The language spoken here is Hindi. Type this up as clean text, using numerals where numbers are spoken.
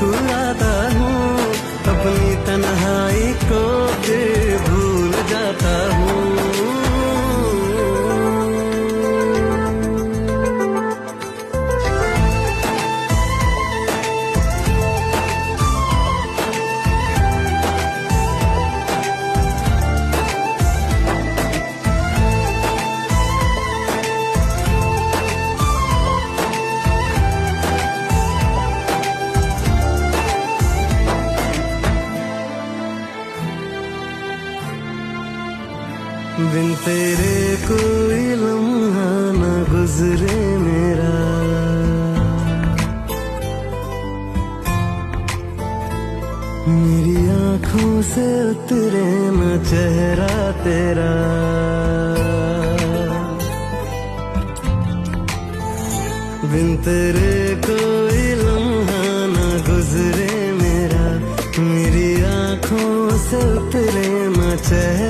मुस्कुराता हूँ, अपनी तन्हाई को फिर भूल जाता हूँ। बिन तेरे कोई लम्हा न गुजरे मेरा, मेरी आँखों से उतरे न चेहरा तेरा। बिन तेरे कोई लम्हा न गुजरे मेरा, मेरी आँखों से उतरे न चेहरा